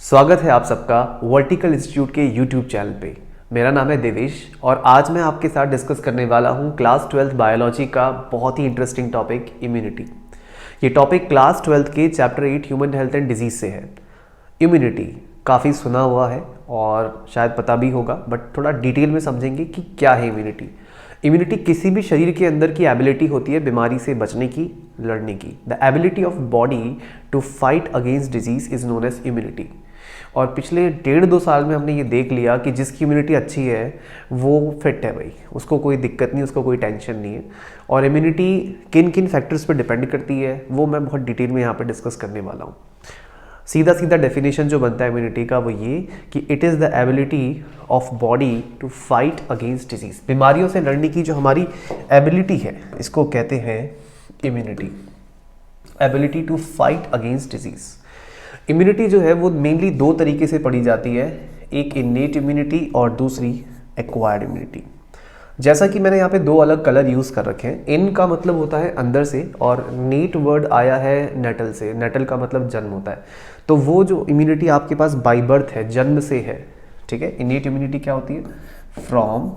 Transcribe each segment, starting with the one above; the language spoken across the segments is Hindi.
स्वागत है आप सबका वर्टिकल इंस्टीट्यूट के यूट्यूब चैनल पे। मेरा नाम है देवेश और आज मैं आपके साथ डिस्कस करने वाला हूँ क्लास 12th बायोलॉजी का बहुत ही इंटरेस्टिंग टॉपिक इम्यूनिटी। ये टॉपिक क्लास 12th के chapter 8 human health and disease से है। इम्यूनिटी काफ़ी सुना हुआ है और शायद पता भी होगा, बट थोड़ा डिटेल में समझेंगे कि क्या है इम्यूनिटी। इम्यूनिटी किसी भी शरीर के अंदर की एबिलिटी होती है बीमारी से बचने की, लड़ने की। The ability of body to fight against disease is known as immunity. और पिछले 1.5-2 साल में हमने ये देख लिया कि जिसकी इम्यूनिटी अच्छी है वो फिट है भाई, उसको कोई दिक्कत नहीं, उसको कोई टेंशन नहीं है। और इम्यूनिटी किन किन फैक्टर्स पे डिपेंड करती है वो मैं बहुत डिटेल में यहाँ पे डिस्कस करने वाला हूँ। सीधा सीधा डेफिनेशन जो बनता है इम्यूनिटी का वो ये कि it is the ability of body to fight against disease. बीमारियों से लड़ने की जो हमारी एबिलिटी है इसको कहते हैं immunity. Ability to fight against disease. Immunity जो है वो मेनली 2 तरीके से पढ़ी जाती है, एक इन्नेट इम्यूनिटी और दूसरी एक्वायर्ड इम्यूनिटी। जैसा कि मैंने यहाँ पे 2 अलग कलर यूज़ कर रखे हैं। इन का मतलब होता है अंदर से और नेट वर्ड आया है नेटल से। नेटल का मतलब जन्म होता है। तो वो जो इम्यूनिटी आपके पास बाई बर्थ है, जन्म से है, ठीक है। इन्नेट इम्यूनिटी क्या होती है? From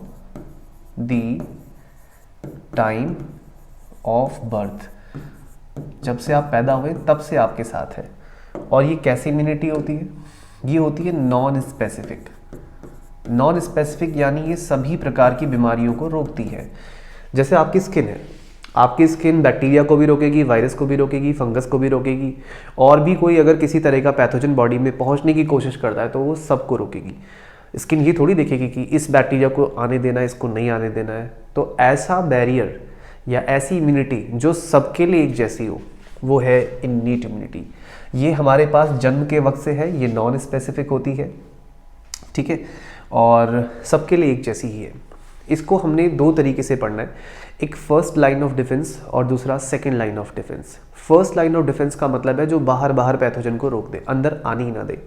the time of birth, जब से आप पैदा हुए तब से आपके साथ है। और ये कैसी इम्यूनिटी होती है? ये होती है नॉन स्पेसिफिक। नॉन स्पेसिफिक यानी ये सभी प्रकार की बीमारियों को रोकती है। जैसे आपकी स्किन है, आपकी स्किन बैक्टीरिया को भी रोकेगी, वायरस को भी रोकेगी, फंगस को भी रोकेगी, और भी कोई अगर किसी तरह का पैथोजन बॉडी में पहुंचने की कोशिश करता है तो वो सबको रोकेगी। स्किन ये थोड़ी देखेगी कि इस बैक्टीरिया को आने देना है, इसको नहीं आने देना है। तो ऐसा बैरियर या ऐसी इम्यूनिटी जो सबके लिए एक जैसी हो वो है इन्नेट इम्यूनिटी। ये हमारे पास जन्म के वक्त से है, ये नॉन स्पेसिफिक होती है, ठीक है, और सबके लिए एक जैसी ही है। इसको हमने 2 तरीके से पढ़ना है, एक फर्स्ट लाइन ऑफ डिफेंस और दूसरा second line of defence. First line of defence का मतलब है जो बाहर पैथोजन को रोक दे, अंदर आने ही ना दे।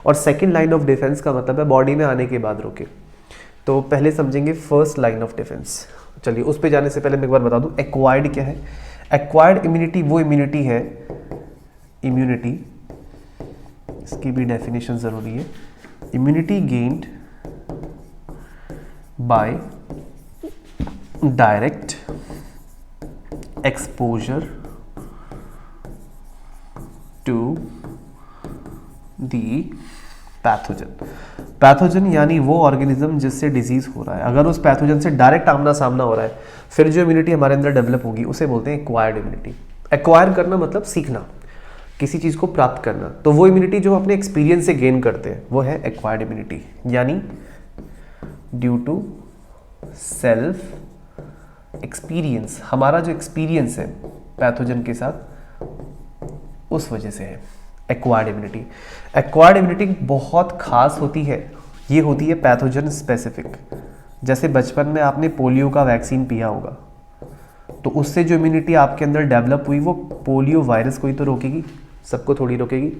और सेकंड लाइन ऑफ डिफेंस का मतलब है बॉडी में आने के बाद रोके। तो पहले समझेंगे फर्स्ट लाइन ऑफ डिफेंस। चलिए उस पर जाने से पहले मैं एक बार बता दूं एक्वायर्ड क्या है। एक्वायर्ड इम्यूनिटी वो इम्यूनिटी है, इम्यूनिटी, इसकी भी डेफिनेशन जरूरी है, immunity gained by direct exposure to the pathogen. Pathogen यानी वो ऑर्गेनिज्म जिससे डिजीज हो रहा है, अगर उस पैथोजन से डायरेक्ट आमना सामना हो रहा है फिर जो इम्यूनिटी हमारे अंदर डेवलप होगी उसे बोलते हैं एक्वायर्ड इम्यूनिटी। एक्वायर करना मतलब सीखना, किसी चीज़ को प्राप्त करना। तो वो इम्यूनिटी जो अपने एक्सपीरियंस से गेन करते हैं वो है एक्वायर्ड इम्यूनिटी, यानी ड्यू टू सेल्फ एक्सपीरियंस। हमारा जो एक्सपीरियंस है पैथोजन के साथ उस वजह से है एक्वायर्ड इम्यूनिटी। एक्वायर्ड इम्यूनिटी बहुत खास होती है, ये होती है पैथोजन स्पेसिफिक। जैसे बचपन में आपने पोलियो का वैक्सीन पिया होगा तो उससे जो इम्यूनिटी आपके अंदर डेवलप हुई वो पोलियो वायरस को ही तो रोकेगी, सबको थोड़ी रोकेगी।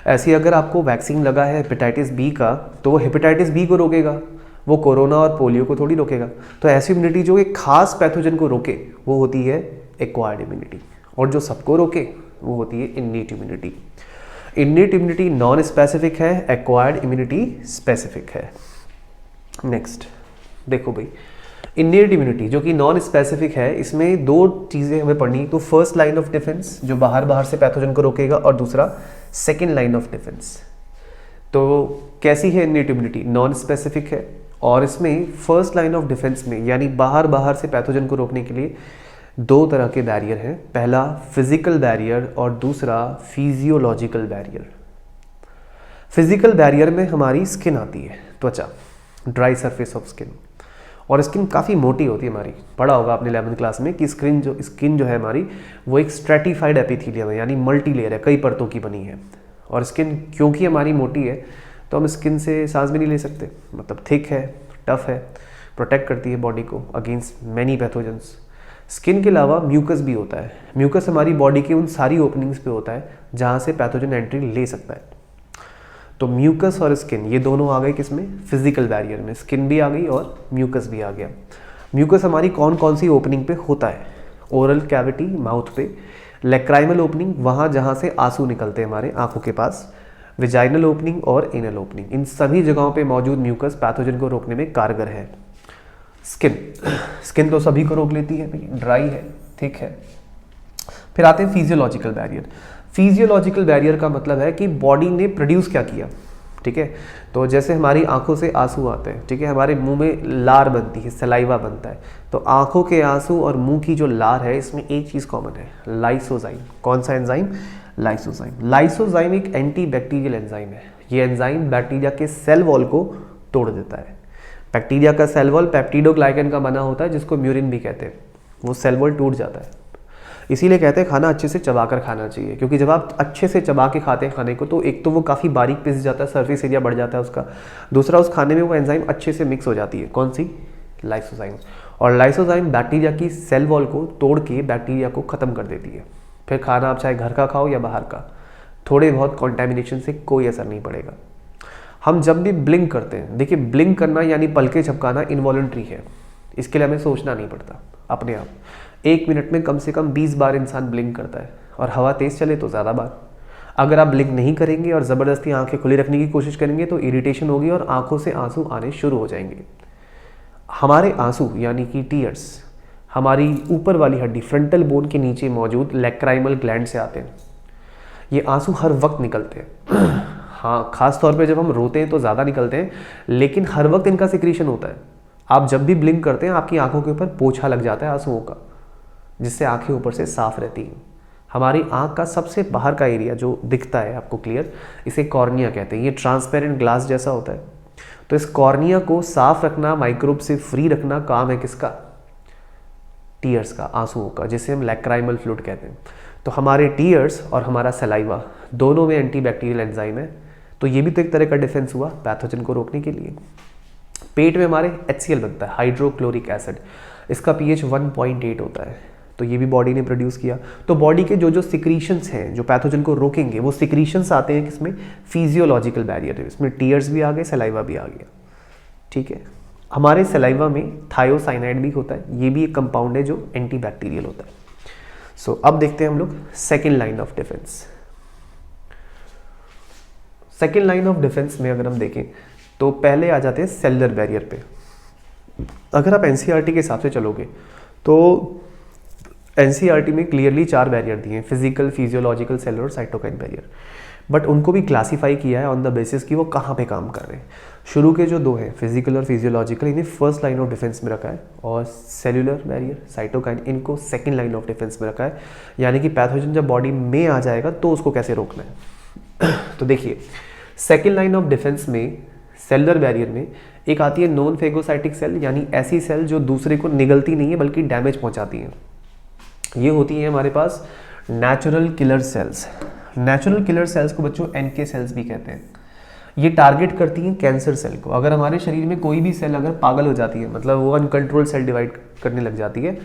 ऐसे अगर आपको वैक्सीन लगा है हेपेटाइटिस बी का तो वो हेपेटाइटिस बी को रोकेगा, वो कोरोना और पोलियो को थोड़ी रोकेगा। तो ऐसी इम्यूनिटी जो एक खास पैथोजन को रोके वो होती है एक्वायर्ड इम्यूनिटी, और जो सबको रोके वो होती है innate immunity. Innate immunity non specific है, एक्वायर्ड इम्यूनिटी स्पेसिफिक है। नेक्स्ट देखो भाई, इन्नेट इम्यूनिटी जो कि नॉन स्पेसिफिक है, इसमें 2 चीज़ें हमें पढ़नी। तो फर्स्ट लाइन ऑफ डिफेंस जो बाहर से पैथोजन को रोकेगा, और दूसरा सेकंड लाइन ऑफ डिफेंस। तो कैसी है इन्नेट इम्यूनिटी? नॉन स्पेसिफिक है, और इसमें फर्स्ट लाइन ऑफ डिफेंस में यानी बाहर से पैथोजन को रोकने के लिए 2 तरह के बैरियर हैं। पहला फिजिकल बैरियर और दूसरा फिजियोलॉजिकल बैरियर। फिजिकल बैरियर में हमारी स्किन आती है, त्वचा, ड्राई सरफेस ऑफ स्किन। और स्किन काफ़ी मोटी होती है हमारी, पढ़ा होगा आपने 11th क्लास में कि स्किन जो है हमारी वो एक स्ट्रेटिफाइड एपिथेलियम है, यानी मल्टी लेयर है, कई परतों की बनी है। और स्किन क्योंकि हमारी मोटी है तो हम स्किन से सांस भी नहीं ले सकते, मतलब थिक है, टफ है, प्रोटेक्ट करती है बॉडी को अगेंस्ट मैनी पैथोजन्स। स्किन के अलावा म्यूकस भी होता है। म्यूकस हमारी बॉडी की उन सारी ओपनिंग्स पे होता है जहाँ से पैथोजन एंट्री ले सकता है। तो म्यूकस और स्किन ये दोनों आ गए किसमें? फिजिकल बैरियर में। स्किन भी आ गई और म्यूकस भी आ गया। म्यूकस हमारी कौन कौन सी ओपनिंग पे होता है? ओरल कैविटी, माउथ पे, लेक्राइमल ओपनिंग, वहाँ जहाँ से आंसू निकलते हैं हमारे आंखों के पास, विजाइनल ओपनिंग और एनल ओपनिंग, इन सभी जगहों पे मौजूद म्यूकस पैथोजन को रोकने में कारगर है। स्किन, स्किन तो सभी को रोक लेती है भाई, ड्राई है, थिक है। फिर आते हैं फिजियोलॉजिकल बैरियर। फिजियोलॉजिकल बैरियर का मतलब है कि बॉडी ने प्रोड्यूस क्या किया, ठीक है। तो जैसे हमारी आंखों से आंसू आते हैं, ठीक है, हमारे मुंह में लार बनती है, सलाइवा बनता है, तो आंखों के आंसू और मुंह की जो लार है, इसमें एक चीज़ कॉमन है, लाइसोजाइम। कौन सा एंजाइम? लाइसोजाइम। लाइसोजाइम एक एंटी बैक्टीरियल एंजाइम है। ये एंजाइम बैक्टीरिया के सेल वॉल को तोड़ देता है। बैक्टीरिया का सेल वॉल पेप्टिडोग्लाइकन का बना होता है, जिसको म्यूरिन भी कहते हैं। वो सेल वॉल टूट जाता है, इसीलिए कहते हैं खाना अच्छे से चबाकर खाना चाहिए, क्योंकि जब आप अच्छे से चबा के खाते हैं खाने को, तो एक तो वो काफ़ी बारीक पिस जाता है, सरफेस एरिया बढ़ जाता है उसका। दूसरा, उस खाने में वो एंजाइम अच्छे से मिक्स हो जाती है। कौन सी? लाइसोजाइम। और लाइसोजाइम बैक्टीरिया की सेल वॉल को तोड़ के बैक्टीरिया को ख़त्म कर देती है। फिर खाना आप चाहे घर का खाओ या बाहर का, थोड़े बहुत कॉन्टेमिनेशन से कोई असर नहीं पड़ेगा। हम जब भी ब्लिंक करते हैं, देखिए ब्लिंक करना यानी पलके झपकाना इनवॉलंटरी है, इसके लिए हमें सोचना नहीं पड़ता, अपने आप 1 मिनट में कम से कम 20 बार इंसान ब्लिंक करता है, और हवा तेज़ चले तो ज़्यादा बार। अगर आप ब्लिंक नहीं करेंगे और ज़बरदस्ती आंखें खुली रखने की कोशिश करेंगे तो इरिटेशन होगी और आंखों से आंसू आने शुरू हो जाएंगे। हमारे आंसू यानी कि टीयर्स हमारी ऊपर वाली हड्डी फ्रंटल बोन के नीचे मौजूद लैक्राइमल ग्लैंड से आते हैं। ये आंसू हर वक्त निकलते हैं हाँ, खास तौर पे जब हम रोते हैं तो ज़्यादा निकलते हैं, लेकिन हर वक्त इनका सिक्रीशन होता है। आप जब भी ब्लिंक करते हैं, आपकी आंखों के ऊपर पोछा लग जाता है आंसुओं का, जिससे आंखें ऊपर से साफ रहती हैं। हमारी आंख का सबसे बाहर का एरिया जो दिखता है आपको क्लियर, इसे कॉर्निया कहते हैं। ये ट्रांसपेरेंट ग्लास जैसा होता है। तो इस कॉर्निया को साफ रखना, माइक्रोब से फ्री रखना काम है किसका? टीयर्स का, आंसुओं का, जिसे हम लैक्राइमल फ्लूइड कहते हैं। तो हमारे टीयर्स और हमारा सलाइवा दोनों में एंटीबैक्टीरियल एंजाइम है। तो ये भी तो एक तरह का डिफेंस हुआ पैथोजन को रोकने के लिए। पेट में हमारे HCl बनता है, हाइड्रोक्लोरिक एसिड। इसका pH 1.8 होता है, तो ये भी बॉडी ने प्रोड्यूस किया। तो बॉडी के जो जो सिक्रीशंस हैं जो पैथोजन को रोकेंगे, वो सिक्रीशंस आते हैं किसमें? फिजियोलॉजिकल बैरियर है। इसमें टीयर्स भी आ गए, सलाइवा भी आ गया, ठीक है। हमारे सलाइवा में थायोसाइनाइड भी होता है, ये भी एक कंपाउंड है जो एंटीबैक्टीरियल होता है। सो अब देखते हैं हम लोग second line of defence. Second line of defence में अगर हम देखें तो पहले आ जाते हैं सेलुलर बैरियर पे। अगर आप एनसीईआरटी के हिसाब से चलोगे तो एनसीईआरटी में क्लियरली 4 बैरियर दिए हैं, फिजिकल, फिजियोलॉजिकल, सेलुलर और साइटोकाइन बैरियर। बट उनको भी क्लासीफाई किया है ऑन द बेसिस कि वो कहाँ पे काम कर रहे हैं। शुरू के जो 2 हैं, फिजिकल और फिजियोलॉजिकल, इन्हें फर्स्ट लाइन ऑफ डिफेंस में रखा है, और सेलुलर बैरियर, साइटोकाइन, इनको सेकेंड लाइन ऑफ डिफेंस में रखा है। यानी कि पैथोजन जब बॉडी में आ जाएगा तो उसको कैसे रोकना है। तो देखिए, सेकेंड लाइन ऑफ डिफेंस में सेलुलर बैरियर में एक आती है नॉन फेगोसाइटिक सेल, यानी ऐसी सेल जो दूसरे को निगलती नहीं है बल्कि डैमेज पहुंचाती हैं। ये होती है हमारे पास natural killer cells. Natural killer cells को बच्चों NK सेल्स भी कहते हैं। ये टारगेट करती हैं कैंसर सेल को। अगर हमारे शरीर में कोई भी सेल अगर पागल हो जाती है, मतलब वो अनकंट्रोल सेल डिवाइड करने लग जाती है,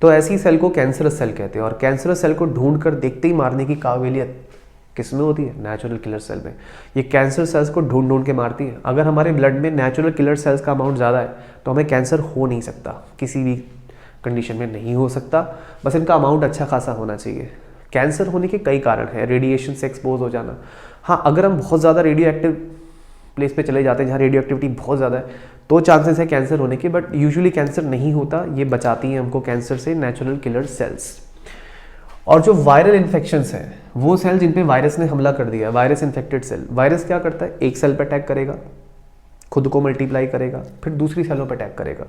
तो ऐसी सेल को कैंसरस सेल कहते हैं। और कैंसरस सेल को ढूंढ कर देखते ही मारने की काबिलियत किसमें होती है? नेचुरल किलर सेल में। ये कैंसर सेल्स को ढूंढ ढूंढ के मारती है। अगर हमारे ब्लड में नेचुरल किलर सेल्स का अमाउंट ज़्यादा है तो हमें कैंसर हो नहीं सकता, किसी भी कंडीशन में नहीं हो सकता, बस इनका अमाउंट अच्छा खासा होना चाहिए। कैंसर होने के कई कारण हैं, रेडिएशन से एक्सपोज हो जाना। हाँ, अगर हम बहुत ज़्यादा रेडियो एक्टिव प्लेस पे चले जाते हैं जहाँ रेडियो एक्टिविटी बहुत ज़्यादा है, तो चांसेस है कैंसर होने के, बट यूजुअली कैंसर नहीं होता। ये बचाती हैं हमको कैंसर से नेचुरल किलर सेल्स। और जो वायरल इन्फेक्शंस हैं, वो सेल जिन पे वायरस ने हमला कर दिया, वायरस इन्फेक्टेड सेल। वायरस क्या करता है? एक सेल पे अटैक करेगा, खुद को मल्टीप्लाई करेगा, फिर दूसरी सेलों पे अटैक करेगा।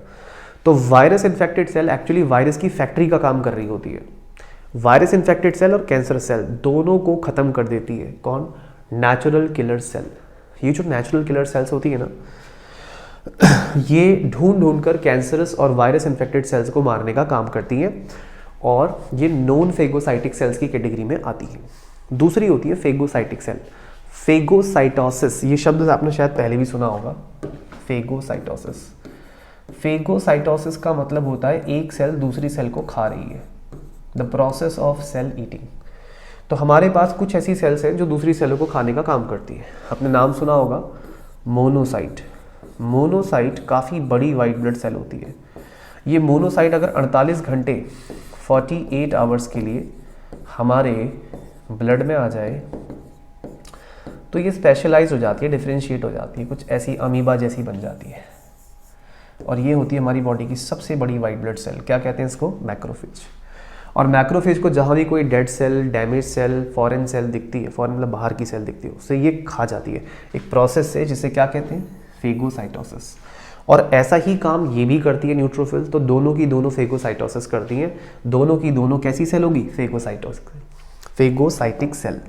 तो virus infected cell actually virus की फैक्ट्री का काम कर रही होती है। वायरस इन्फेक्टेड सेल और कैंसर सेल दोनों को खत्म कर देती है कौन? Natural killer cell. ये जो नेचुरल किलर सेल्स होती है ना, ये ढूंढ ढूंढ कर कैंसरस और वायरस इन्फेक्टेड सेल्स को मारने का काम करती हैं, और ये नॉन फेगोसाइटिक सेल्स की कैटेगरी में आती है। दूसरी होती है फेगोसाइटिक सेल। फेगोसाइटोसिस, ये शब्द आपने शायद पहले भी सुना होगा, फेगोसाइटोसिस। फेगोसाइटोसिस का मतलब होता है एक सेल दूसरी सेल को खा रही है, the process of cell eating. तो हमारे पास कुछ ऐसी सेल्स हैं जो दूसरी सेलों को खाने का काम करती है। आपने नाम सुना होगा मोनोसाइट। मोनोसाइट काफ़ी बड़ी वाइट ब्लड सेल होती है। ये मोनोसाइट अगर 48 घंटे 48 आवर्स के लिए हमारे ब्लड में आ जाए तो ये स्पेशलाइज हो जाती है, डिफ्रेंशिएट हो जाती है, कुछ ऐसी अमीबा जैसी बन जाती है। और ये होती है हमारी बॉडी की सबसे बड़ी वाइट ब्लड सेल, क्या कहते हैं इसको, मैक्रोफेज। और मैक्रोफेज को जहाँ भी कोई dead cell, damage cell, foreign cell दिखती है, फॉरेन मतलब बाहर की सेल दिखती है, उससे ये खा जाती है एक प्रोसेस से, जिसे क्या कहते हैं, फेगोसाइटोसिस। और ऐसा ही काम ये भी करती है न्यूट्रोफिल। तो दोनों की दोनों फेगोसाइटोसिस करती हैं। दोनों की दोनों कैसी सेल होगी, फेगोसाइटिक सेल।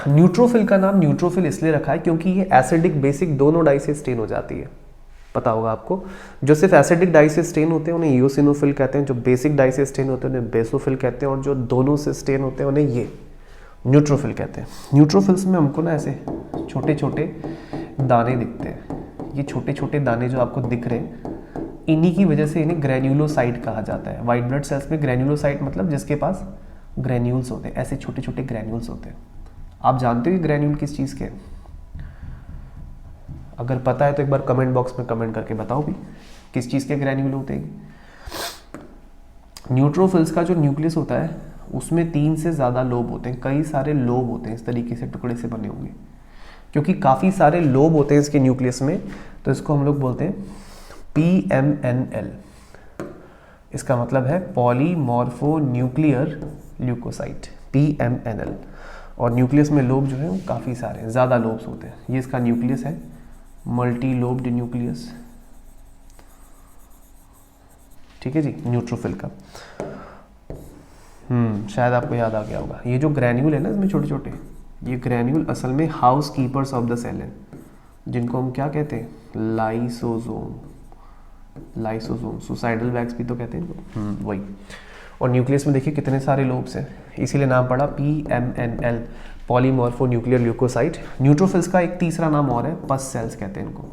न्यूट्रोफिल का नाम न्यूट्रोफिल इसलिए रखा है क्योंकि ये एसिडिक बेसिक दोनों डाई से स्टेन हो जाती है। पता होगा आपको, जो सिर्फ एसिडिक डाई से स्टेन होते हैं उन्हें ईओसिनोफिल कहते हैं, जो बेसिक डाई से स्टेन होते हैं उन्हें बेसोफिल कहते हैं, और जो दोनों से स्टेन होते हैं उन्हें ये न्यूट्रोफिल कहते हैं। न्यूट्रोफिल्स में हमको ना ऐसे छोटे छोटे दाने दिखते हैं। ये छोटे छोटे दाने जो आपको दिख रहे हैं, इन्हीं की वजह से इन्हें ग्रैन्युलोसाइट कहा जाता है। वाइट ब्लड सेल्स में ग्रैन्युलोसाइट मतलब जिसके पास ग्रैन्यूल्स होते हैं, ऐसे छोटे छोटे ग्रैन्यूल्स होते हैं। आप जानते हो कि ग्रैन्यूल किस चीज़ के? अगर पता है तो एक बार कमेंट बॉक्स में कमेंट करके बताओ भी, किस चीज़ के ग्रैन्यूल होते हैं। न्यूट्रोफिल्स का जो न्यूक्लियस होता है उसमें 3 से ज़्यादा लोब होते हैं, कई सारे लोब होते हैं, इस तरीके से टुकड़े से बने होंगे। क्योंकि काफ़ी सारे लोब होते हैं इसके न्यूक्लियस में, तो इसको हम लोग बोलते हैं PMNL। इसका मतलब है पॉलीमॉर्फो न्यूक्लियर ल्यूकोसाइट, PMNL। और न्यूक्लियस में लोब जो है वो काफ़ी सारे हैं, ज़्यादा लोब्स होते हैं। ये इसका न्यूक्लियस है, मल्टी लोब्ड न्यूक्लियस, ठीक है जी, न्यूट्रोफिल का। शायद आपको याद आ गया होगा, ये जो ग्रैन्यूल है ना इसमें छोटे छोटे, ये ग्रैन्यूल असल में house keepers of the cell हैं, जिनको हम क्या कहते हैं, लाइसोसोम। सुसाइडल बैग्स भी तो कहते हैं वही। और न्यूक्लियस में देखिए कितने सारे लोब्स हैं, इसीलिए नाम पड़ा PMNL, polymorpho nuclear leukocyte. Neutrophils का एक तीसरा नाम और है, पस सेल्स कहते हैं इनको।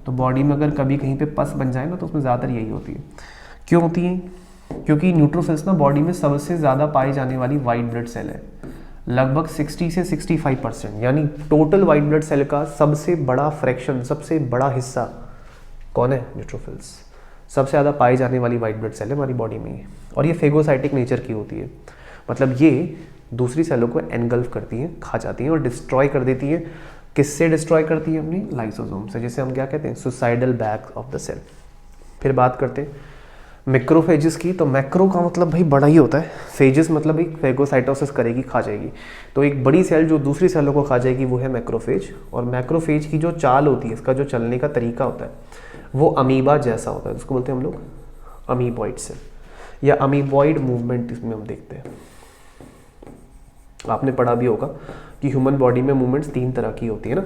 तो बॉडी में अगर कभी कहीं पे पस बन जाए ना तो उसमें ज़्यादातर यही होती है। क्यों होती है? क्योंकि न्यूट्रोफिल्स ना बॉडी में सबसे ज़्यादा पाई जाने वाली वाइट ब्लड सेल है, लगभग 60 से 65%, यानी टोटल वाइट ब्लड सेल का सबसे बड़ा फ्रैक्शन, सबसे बड़ा हिस्सा कौन है, न्यूट्रोफिल्स। सबसे ज़्यादा पाई जाने वाली वाइट ब्लड सेल है हमारी बॉडी में, और ये फेगोसाइटिक नेचर की होती है। मतलब ये दूसरी सेलों को एनगल्फ करती हैं, खा जाती हैं और डिस्ट्रॉय कर देती हैं। किससे डिस्ट्रॉय करती है? अपनी लाइसोसोम से, जिसे हम क्या कहते हैं, suicidal bag of the cell. फिर बात करते हैं मैक्रोफेजेस की। तो मैक्रो का मतलब भाई बड़ा ही होता है, फेजेस मतलब एक फेगोसाइटोसिस करेगी, खा जाएगी। तो एक बड़ी सेल जो दूसरी सेलों को खा जाएगी वो है मैक्रोफेज। और मैक्रोफेज की जो चाल होती है, इसका जो चलने का तरीका होता है वो अमीबा जैसा होता है, उसको बोलते हैं हम लोग अमीबॉइड सेल या अमीबॉइड मूवमेंट, इसमें हम देखते हैं। आपने पढ़ा भी होगा कि ह्यूमन बॉडी में मूवमेंट्स 3 तरह की होती है ना,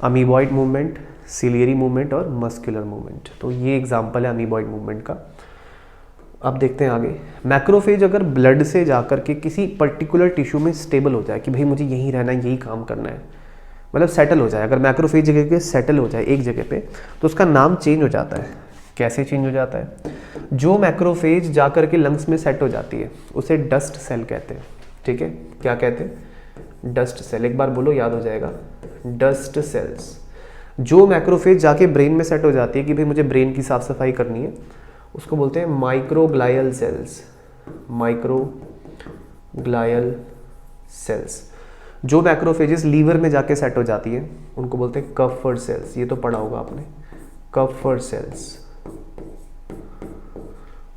अमीबॉइड मूवमेंट, सिलियरी मूवमेंट और मस्कुलर मूवमेंट। तो ये एग्जांपल है अमीबॉइड मूवमेंट का। अब देखते हैं आगे। मैक्रोफेज अगर ब्लड से जाकर के किसी पर्टिकुलर टिश्यू में स्टेबल हो जाए कि भाई मुझे यहीं रहना है, यही काम करना है, मतलब सेटल हो जाए, अगर मैक्रोफेज जगह पे सेटल हो जाए एक जगह पे, तो उसका नाम चेंज हो जाता है। कैसे चेंज हो जाता है? जो मैक्रोफेज जाकर के लंग्स में सेट हो जाती है उसे डस्ट सेल कहते हैं, ठीक है। क्या कहते हैं? Dust cell. एक बार बोलो, याद हो जाएगा, डस्ट सेल्स। जो मैक्रोफेज जाके ब्रेन में सेट हो जाती है कि भाई मुझे ब्रेन की साफ सफाई करनी है, उसको बोलते हैं माइक्रोग्लायल सेल्स, माइक्रोग्लायल सेल्स। जो मैक्रोफेजेस लीवर में जाके सेट हो जाती है उनको बोलते हैं कफर सेल्स। ये तो पढ़ा होगा आपने, कफर सेल्स।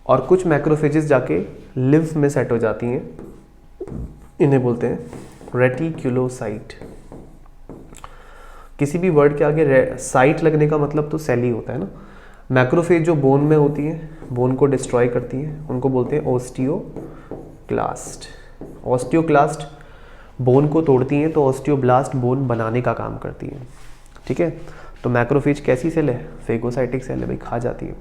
और कुछ मैक्रोफेजेस जाके लिम्फ में सेट हो जाती हैं, इन्हें बोलते हैं रेटिक्युलोसाइट। किसी भी वर्ड के आगे साइट लगने का मतलब तो सेल ही होता है ना। मैक्रोफेज जो बोन में होती है, बोन को डिस्ट्रॉय करती है, उनको बोलते हैं ओस्टियोक्लास्ट। ओस्टियोक्लास्ट बोन को तोड़ती हैं, तो ओस्टियोब्लास्ट बोन बनाने का काम करती है, ठीक है। तो मैक्रोफेज कैसी सेल है? फेगोसाइटिक सेल है भाई, खा जाती है।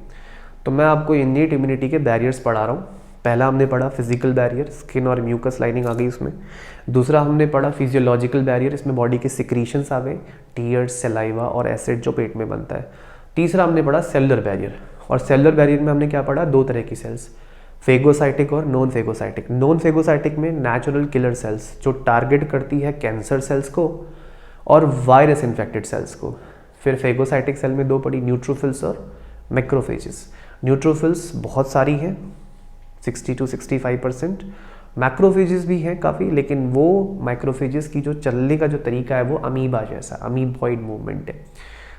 तो मैं आपको इन्नीट इम्यूनिटी के बैरियर्स पढ़ा रहा हूँ। पहला हमने पढ़ा फिजिकल बैरियर, स्किन और म्यूकस लाइनिंग आ गई उसमें। दूसरा हमने पढ़ा फिजियोलॉजिकल बैरियर, इसमें बॉडी के सिक्रीशंस आ गए, टीयर्स, सलाइवा और एसिड जो पेट में बनता है। तीसरा हमने पढ़ा सेलुलर बैरियर, और सेलुलर बैरियर में हमने क्या पढ़ा? 2 तरह की सेल्स, फेगोसाइटिक और नॉन फेगोसाइटिक। नॉन फेगोसाइटिक में नेचुरल किलर सेल्स जो टारगेट करती है कैंसर सेल्स को और वायरस इन्फेक्टेड सेल्स को। फिर फेगोसाइटिक सेल में 2 पढ़ी, न्यूट्रोफिल्स और मैक्रोफेजेस। न्यूट्रोफिल्स बहुत सारी हैं, 60 to 65%। मैक्रोफेजेस भी हैं काफ़ी, लेकिन वो मैक्रोफेजेस की जो चलने का जो तरीका है वो अमीबा जैसा, अमीबॉइड मूवमेंट है।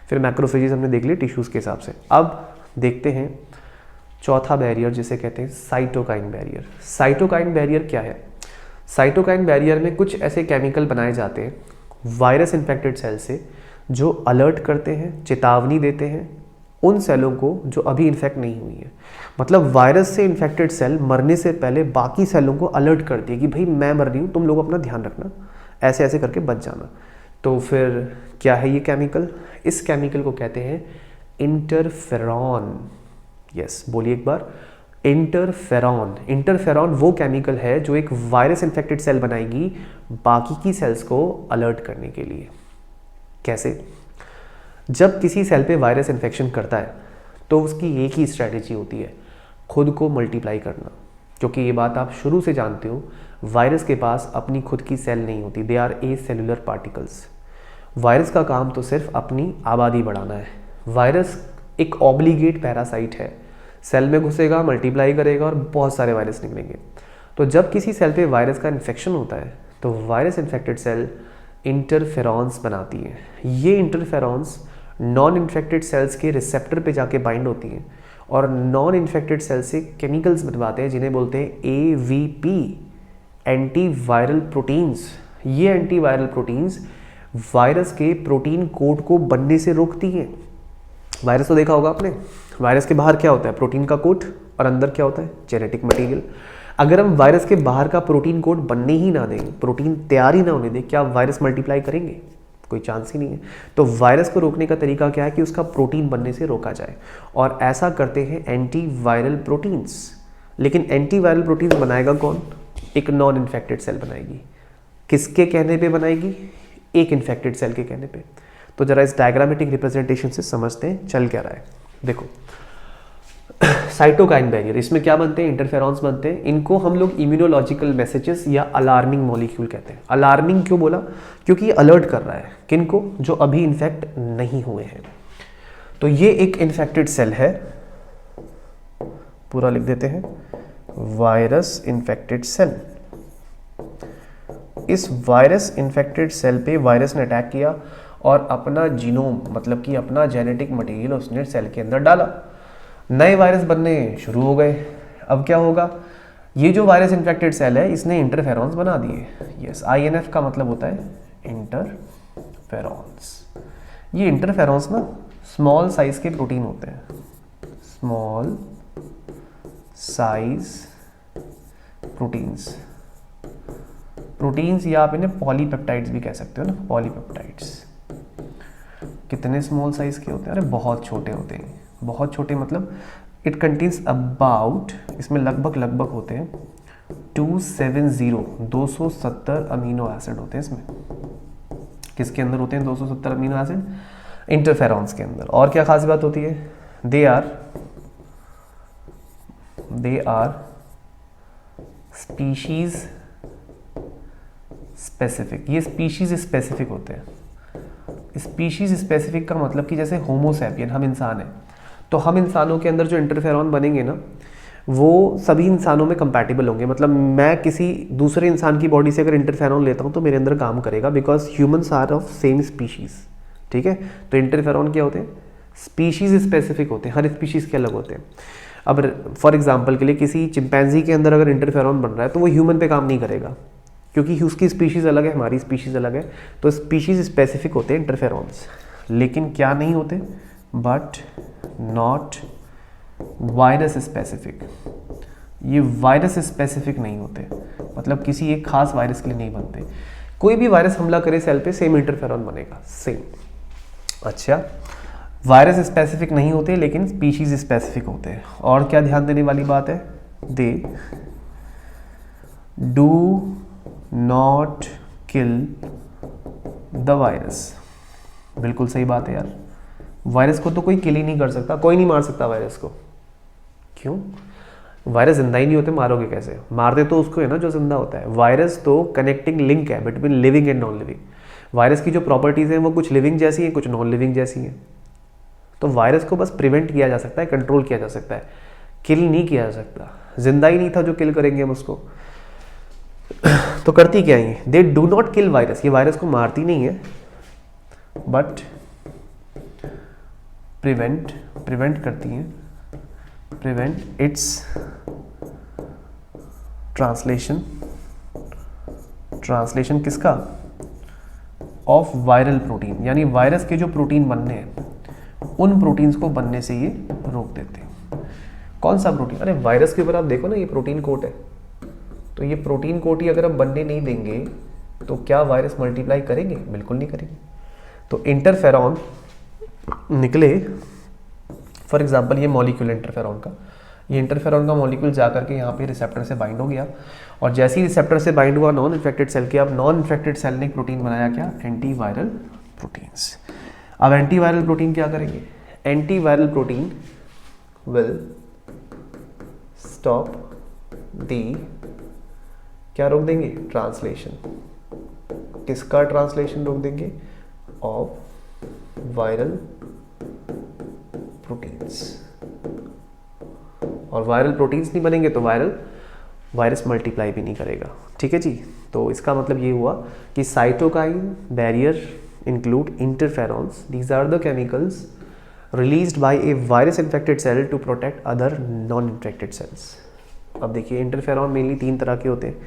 फिर मैक्रोफेजेस हमने देख लिए टिश्यूज़ के हिसाब से। अब देखते हैं चौथा बैरियर जिसे कहते हैं साइटोकाइन बैरियर। साइटोकाइन बैरियर क्या है? साइटोकाइन बैरियर में कुछ ऐसे केमिकल बनाए जाते हैं वायरस इन्फेक्टेड सेल से जो अलर्ट करते हैं, चेतावनी देते हैं उन सेलों को जो अभी इन्फेक्ट नहीं हुई है। मतलब वायरस से इन्फेक्टेड सेल मरने से पहले बाकी सेलों को अलर्ट करती है कि भाई मैं मर रही हूँ, तुम लोग अपना ध्यान रखना, ऐसे ऐसे करके बच जाना। तो फिर क्या है ये केमिकल? इस केमिकल को कहते हैं इंटरफेरॉन। यस, बोलिए एक बार, इंटरफेरॉन। इंटरफेरॉन वो केमिकल है जो एक वायरस इन्फेक्टेड सेल बनाएगी बाकी की सेल्स को अलर्ट करने के लिए। कैसे? जब किसी सेल पे वायरस इन्फेक्शन करता है तो उसकी एक ही स्ट्रैटेजी होती है, खुद को मल्टीप्लाई करना। क्योंकि ये बात आप शुरू से जानते हो, वायरस के पास अपनी खुद की सेल नहीं होती, they are a cellular particles. Virus का काम तो सिर्फ अपनी आबादी बढ़ाना है। वायरस एक ऑब्लिगेट पैरासाइट है, सेल में घुसेगा, मल्टीप्लाई करेगा और बहुत सारे वायरस निकलेंगे। तो जब किसी सेल पे वायरस का इन्फेक्शन होता है तो वायरस इन्फेक्टेड सेल इंटरफेरॉन्स बनाती है। ये इंटरफेरॉन्स नॉन इन्फेक्टेड सेल्स के रिसेप्टर पे जाके बाइंड होती हैं और नॉन इन्फेक्टेड सेल से केमिकल्स बनवाते हैं जिन्हें बोलते हैं AVP, एंटी वायरल प्रोटीन्स। ये एंटी वायरल प्रोटीन्स वायरस के प्रोटीन कोड को बनने से रोकती हैं। वायरस तो देखा होगा आपने, वायरस के बाहर क्या होता है? प्रोटीन का कोट, और अंदर क्या होता है? Genetic material. अगर हम वायरस के बाहर का प्रोटीन कोड बनने ही ना दें, प्रोटीन तैयार ही ना होने दें, क्या वायरस मल्टीप्लाई करेंगे? कोई चांस ही नहीं है। तो वायरस को रोकने का तरीका क्या है कि उसका प्रोटीन बनने से रोका जाए, और ऐसा करते हैं एंटी वायरल प्रोटीन्स। लेकिन एंटी वायरल प्रोटीन्स बनाएगा कौन? एक नॉन इन्फेक्टेड सेल बनाएगी। किसके कहने पे बनाएगी? एक इन्फेक्टेड सेल के कहने पे। तो जरा इस डायग्रामेटिक रिप्रेजेंटेशन से समझते हैं चल क्या रहा है। देखो, साइटोकाइन बैरियर, इसमें क्या बनते हैं? इंटरफेरॉन्स बनते हैं। इनको हम लोग इम्यूनोलॉजिकल मैसेजेस या अलार्मिंग मॉलिक्यूल कहते हैं। अलार्मिंग क्यों बोला? क्योंकि ये अलर्ट कर रहा है किनको? जो अभी इन्फेक्ट नहीं हुए हैं। तो ये एक इन्फेक्टेड सेल है, पूरा लिख देते हैं, वायरस इन्फेक्टेड सेल। इस वायरस इन्फेक्टेड सेल पे वायरस ने अटैक किया और अपना जीनोम, मतलब कि अपना जेनेटिक मटेरियल उसने सेल के अंदर डाला। नए वायरस बनने शुरू हो गए। अब क्या होगा? ये जो वायरस इन्फेक्टेड सेल है इसने इंटरफेरॉन्स बना दिए। यस, INF का मतलब होता है इंटरफेरॉन्स। ये इंटरफेरॉन्स ना स्मॉल साइज के प्रोटीन होते हैं, स्मॉल साइज प्रोटीन्स। प्रोटीन्स या आप इन्हें पॉलीपेप्टाइड्स भी कह सकते हो ना, पॉलीपेप्टाइड्स। कितने स्मॉल साइज के होते हैं? अरे बहुत छोटे होते हैं। बहुत छोटे मतलब इट कंटेन्स अबाउट, इसमें लगभग होते हैं 270 अमीनो एसिड होते हैं इसमें। किसके अंदर होते हैं 270 अमीनो एसिड? इंटरफेरॉन्स के अंदर। और क्या खास बात होती है? They are species specific. ये स्पीशीज स्पेसिफिक होते हैं। स्पीशीज स्पेसिफिक का मतलब कि जैसे होमोसैपियन, हम इंसान हैं, तो हम इंसानों के अंदर जो इंटरफेरॉन बनेंगे ना वो सभी इंसानों में कंपैटिबल होंगे। मतलब मैं किसी दूसरे इंसान की बॉडी से अगर इंटरफेरॉन लेता हूँ तो मेरे अंदर काम करेगा, because humans are of same species. ठीक है, तो इंटरफेरॉन क्या होते हैं? स्पीशीज स्पेसिफिक होते हैं, हर स्पीशीज के अलग होते हैं। अब फॉर एग्जाम्पल के लिए किसी चिंपैंजी के अंदर अगर इंटरफेरॉन बन रहा है तो वो ह्यूमन पे काम नहीं करेगा, क्योंकि उसकी स्पीशीज़ अलग है, हमारी स्पीशीज़ अलग है। तो स्पीशीज़ स्पेसिफिक होते हैं इंटरफेरॉन्स, लेकिन क्या नहीं होते? But not virus specific. ये वायरस स्पेसिफिक नहीं होते, मतलब किसी एक खास वायरस के लिए नहीं बनते। कोई भी वायरस हमला करे सेल पे, सेम इंटरफेरॉन बनेगा, सेम। अच्छा, वायरस स्पेसिफिक नहीं होते लेकिन स्पीशीज स्पेसिफिक होते हैं। और क्या ध्यान देने वाली बात है? They do not kill the virus. बिल्कुल सही बात है यार, वायरस को तो कोई किल ही नहीं कर सकता, कोई नहीं मार सकता वायरस को। क्यों? वायरस जिंदा ही नहीं होते, मारोगे कैसे? मारते तो उसको है ना जो जिंदा होता है। वायरस तो कनेक्टिंग लिंक है between living and non living. Virus की जो प्रॉपर्टीज हैं वो कुछ लिविंग जैसी हैं, कुछ नॉन लिविंग जैसी हैं। तो वायरस को बस प्रिवेंट किया जा सकता है, कंट्रोल किया जा सकता है, किल नहीं किया जा सकता। जिंदा ही नहीं था जो किल करेंगे हम उसको। तो करती क्या है, they do not kill virus, ये वायरस को मारती नहीं है, बट प्रिवेंट करती हैं, प्रिवेंट इट्स ट्रांसलेशन किसका, ऑफ वायरल प्रोटीन, यानी वायरस के जो प्रोटीन बनने हैं उन प्रोटीन्स को बनने से ये रोक देते हैं। कौन सा प्रोटीन, अरे वायरस के ऊपर आप देखो ना, ये प्रोटीन कोट है, तो ये प्रोटीन कोट ही अगर हम बनने नहीं देंगे तो क्या वायरस मल्टीप्लाई करेंगे, बिल्कुल नहीं करेंगे। तो इंटरफेरॉन निकले, फॉर एग्जांपल ये मॉलिक्यूल इंटरफेरॉन का, ये इंटरफेरॉन का मॉलिक्यूल जाकर के यहाँ पे रिसेप्टर से बाइंड हो गया, और जैसे ही रिसेप्टर से बाइंड हुआ नॉन इन्फेक्टेड सेल के, अब नॉन इन्फेक्टेड सेल ने प्रोटीन बनाया क्या, एंटीवायरल प्रोटीन्स। अब एंटीवायरल प्रोटीन क्या करेंगे, antiviral protein will stop the, क्या रोक देंगे, ट्रांसलेशन, किसका ट्रांसलेशन रोक देंगे, ऑफ वायरल प्रोटीन्स। और वायरल प्रोटीन्स नहीं बनेंगे तो वायरस मल्टीप्लाई भी नहीं करेगा। ठीक है जी, तो इसका मतलब ये हुआ कि cytokine barrier include interferons, these are the chemicals released by a virus infected cell to protect other non infected cells. अब देखिए इंटरफेरॉन मेनली 3 तरह के होते हैं,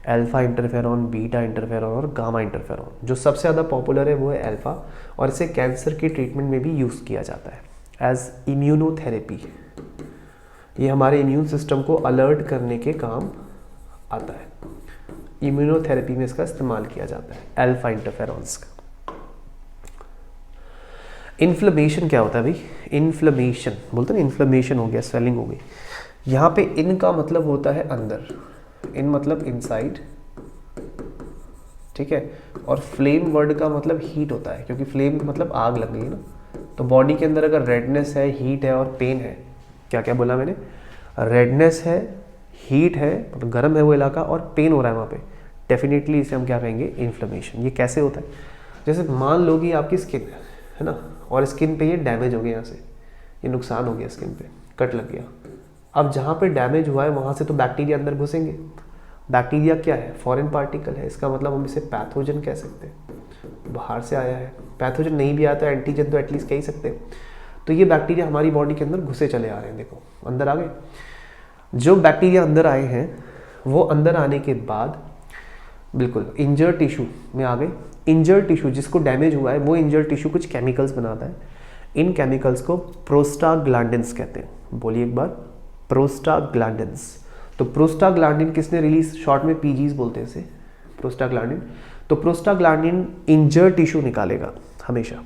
अल्फा इंटरफेरॉन, बीटा इंटरफेरॉन और गामा इंटरफेरॉन। जो सबसे ज़्यादा पॉपुलर है वो है अल्फा, और इसे कैंसर के ट्रीटमेंट में भी यूज़ किया जाता है एज इम्यूनोथेरेपी। ये हमारे इम्यून सिस्टम को अलर्ट करने के काम आता है, इम्यूनोथेरेपी में इसका इस्तेमाल किया जाता है अल्फा इंटरफेरॉन्स का। इन्फ्लेमेशन क्या होता है भाई, इन्फ्लेमेशन बोलते हैं ना, इन्फ्लेमेशन हो गया, स्वेलिंग हो गई। यहाँ पे इन का मतलब होता है अंदर, इन मतलब इनसाइड, ठीक है, और फ्लेम वर्ड का मतलब हीट होता है, क्योंकि फ्लेम मतलब आग लग गई ना। तो बॉडी के अंदर अगर रेडनेस है, हीट है और पेन है, क्या क्या बोला मैंने, रेडनेस है, हीट है, मतलब गर्म है वो इलाका, और पेन हो रहा है वहाँ पे, डेफिनेटली इसे हम क्या कहेंगे, इन्फ्लेमेशन। ये कैसे होता है, जैसे मान लो कि आपकी स्किन है ना, और स्किन पे ये डैमेज हो गया, यहाँ से ये नुकसान हो गया, स्किन पे कट लग गया। अब जहाँ पे डैमेज हुआ है वहाँ से तो बैक्टीरिया अंदर घुसेंगे। बैक्टीरिया क्या है, फॉरेन पार्टिकल है, इसका मतलब हम इसे पैथोजन कह सकते हैं, बाहर से आया है। पैथोजन नहीं भी आता, एंटीजन तो एटलीस्ट कह ही सकते हैं। तो ये बैक्टीरिया हमारी बॉडी के अंदर घुसे चले आ रहे हैं, देखो अंदर आ गए। जो बैक्टीरिया अंदर आए हैं वो अंदर आने के बाद बिल्कुल इंजर्ड टिश्यू में आ गए। इंजर्ड टिश्यू जिसको डैमेज हुआ है वो इंजर्ड टिश्यू कुछ केमिकल्स बनाता है, इन केमिकल्स को प्रोस्टाग्लैंडिन्स कहते हैं। बोलिए एक बार, प्रोस्टाग्लैंडिन्स। तो प्रोस्टाग्लैंडिन किसने रिलीज, शॉर्ट में पीजीज बोलते हैं इसे, प्रोस्टाग्लैंडिन। तो प्रोस्टाग्लैंडिन इंजर्ड टिश्यू निकालेगा हमेशा,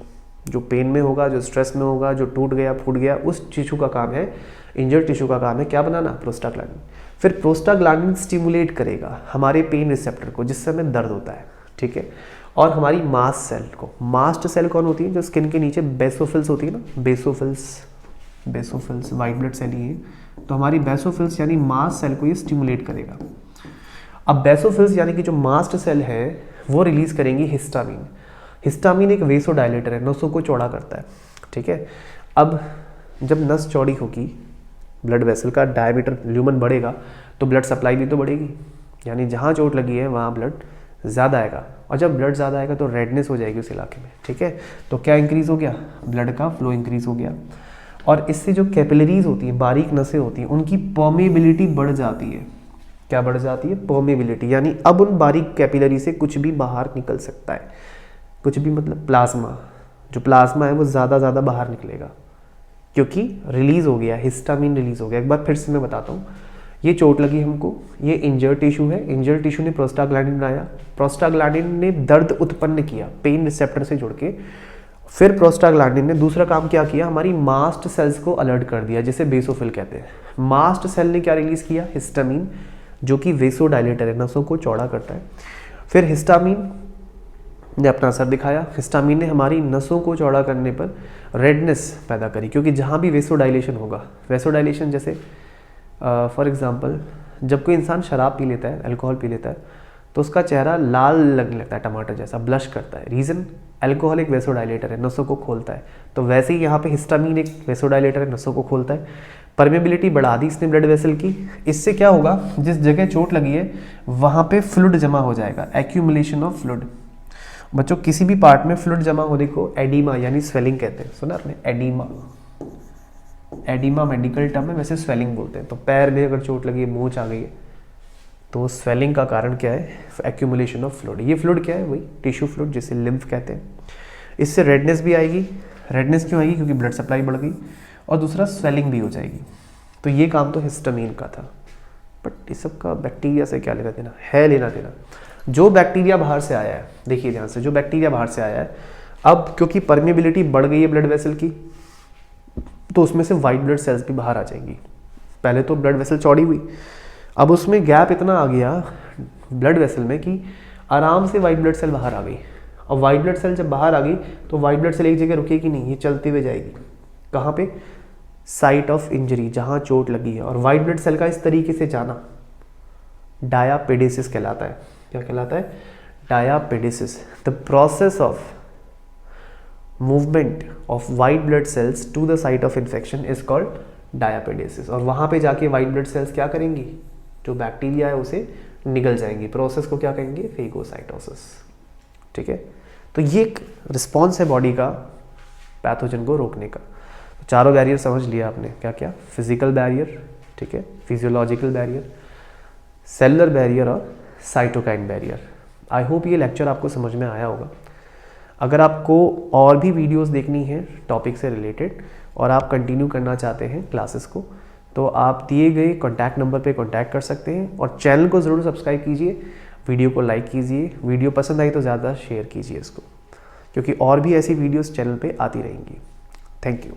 जो पेन में होगा, जो स्ट्रेस में होगा, जो टूट गया फूट गया, उस टिश्यू का काम है, इंजर्ड टिश्यू का काम है क्या बनाना, प्रोस्टाग्लैंडिन। फिर प्रोस्टाग्लैंडिन स्टिमुलेट करेगा हमारे पेन रिसेप्टर को, जिससे हमें दर्द होता है, ठीक है, और हमारी मास्ट सेल को। मास्ट सेल कौन होती है, जो स्किन के नीचे बेसोफिल्स होती है ना, बेसोफिल्स वाइट ब्लड सेल ही है। तो हमारी बेसोफिल्स यानी मास्ट सेल को ये स्टिमुलेट करेगा। अब बेसोफिल्स यानी कि जो मास्ट सेल है वो रिलीज करेंगी हिस्टामिन। हिस्टामिन एक वेसोडायलेटर है, नसों को चौड़ा करता है, ठीक है। अब जब नस चौड़ी होगी, ब्लड वेसल का डायमीटर ल्यूमन बढ़ेगा, तो ब्लड सप्लाई भी तो बढ़ेगी, यानी जहाँ चोट लगी है वहाँ ब्लड ज़्यादा आएगा, और जब ब्लड ज़्यादा आएगा तो रेडनेस हो जाएगी उस इलाके में, ठीक है। तो क्या इंक्रीज़ हो गया, ब्लड का फ्लो इंक्रीज़ हो गया, और इससे जो कैपिलरीज होती हैं, बारीक नसें होती हैं, उनकी परमेबिलिटी बढ़ जाती है। क्या बढ़ जाती है, परमेबिलिटी, यानी अब उन बारीक कैपिलरी से कुछ भी बाहर निकल सकता है, कुछ भी मतलब प्लाज्मा, जो प्लाज्मा है वो ज़्यादा बाहर निकलेगा, क्योंकि रिलीज़ हो गया, हिस्टामिन रिलीज़ हो गया। एक बार फिर से मैं बताता हूँ, ये चोट लगी हमको, ये इंजर्ड टिश्यू है, इंजर्ड टिश्यू ने प्रोस्टाग्लैंडिन बनाया, प्रोस्टाग्लैंडिन ने दर्द उत्पन्न किया पेन रिसेप्टर से जुड़ के। फिर प्रोस्टाग्लैंडिन ने दूसरा काम क्या किया, हमारी मास्ट सेल्स को अलर्ट कर दिया, जिसे बेसोफिल कहते हैं। मास्ट सेल ने क्या रिलीज़ किया, हिस्टामिन, जो कि वेसोडायलेटर है, नसों को चौड़ा करता है। फिर हिस्टामिन ने अपना असर दिखाया, हिस्टामिन ने हमारी नसों को चौड़ा करने पर रेडनेस पैदा करी, क्योंकि जहाँ भी वेसोडाइलेशन होगा, वेसोडाइलेशन जैसे फॉर एग्जांपल जब कोई इंसान शराब पी लेता है, अल्कोहल पी लेता है, तो उसका चेहरा लाल लगने लगता है, टमाटर जैसा ब्लश करता है। रीज़न, अल्कोहल एक वेसोडाइलेटर है, नसों को खोलता है। तो वैसे ही यहाँ पे हिस्टामिन एक वेसोडाइलेटर है, नसों को खोलता है। परमेबिलिटी बढ़ा दी इसने ब्लड वेसल की। इससे क्या होगा, जिस जगह चोट लगी है वहाँ पे फ्लूइड जमा हो जाएगा, एक्यूमुलेशन ऑफ फ्लूइड। बच्चों किसी भी पार्ट में फ्लूइड जमा होने को एडिमा यानी स्वेलिंग कहते हैं, सुना आपने, एडिमा। एडिमा मेडिकल टर्म है, वैसे स्वेलिंग बोलते हैं। तो पैर में अगर चोट लगी है, मोच आ गई है, तो स्वेलिंग का कारण क्या है, एक्यूमुलेशन ऑफ फ्लूइड। ये फ्लूइड क्या है, वही टिश्यू फ्लूइड जिसे लिम्फ कहते हैं। इससे रेडनेस भी आएगी। रेडनेस क्यों आएगी, क्योंकि ब्लड सप्लाई बढ़ गई, और दूसरा स्वेलिंग भी हो जाएगी। तो ये काम तो हिस्टामिन का था, बट इस सब का बैक्टीरिया से क्या लेना देना है, लेना देना। जो बैक्टीरिया बाहर से आया है, देखिए ध्यान से, जो बैक्टीरिया बाहर से आया है, अब क्योंकि परमेबिलिटी बढ़ गई है ब्लड वेसल की, तो उसमें से वाइट ब्लड सेल्स भी बाहर आ जाएंगी। पहले तो ब्लड वेसल चौड़ी हुई, अब उसमें गैप इतना आ गया ब्लड वेसल में कि आराम से वाइट ब्लड सेल बाहर आ गई। और वाइट ब्लड सेल जब बाहर आ गई तो वाइट ब्लड सेल एक जगह रुकेगी नहीं, ये चलते हुए जाएगी। कहाँ पे, साइट ऑफ इंजरी, जहाँ चोट लगी है। और वाइट ब्लड सेल का इस तरीके से जाना डायापेडेसिस कहलाता है। क्या कहलाता है, diapedesis. The process of movement of white blood cells to the site of infection is called diapedesis. और वहाँ पे जाके वाइट ब्लड सेल्स क्या करेंगी, जो बैक्टीरिया है उसे निगल जाएंगी। प्रोसेस को क्या कहेंगे, फेगोसाइटोसिस। ठीक है, तो ये एक रिस्पॉन्स है बॉडी का पैथोजन को रोकने का। तो चारों बैरियर समझ लिया आपने, क्या क्या, फिजिकल बैरियर, ठीक है, फिजियोलॉजिकल बैरियर, सेलुलर बैरियर और साइटोकाइन बैरियर। आई होप ये लेक्चर आपको समझ में आया होगा। अगर आपको और भी वीडियोस देखनी है टॉपिक से रिलेटेड और आप कंटिन्यू करना चाहते हैं क्लासेस को, तो आप दिए गए कॉन्टैक्ट नंबर पे कॉन्टैक्ट कर सकते हैं। और चैनल को ज़रूर सब्सक्राइब कीजिए, वीडियो को लाइक कीजिए, वीडियो पसंद आई तो ज़्यादा शेयर कीजिए इसको, क्योंकि और भी ऐसी वीडियोस चैनल पे आती रहेंगी। Thank you.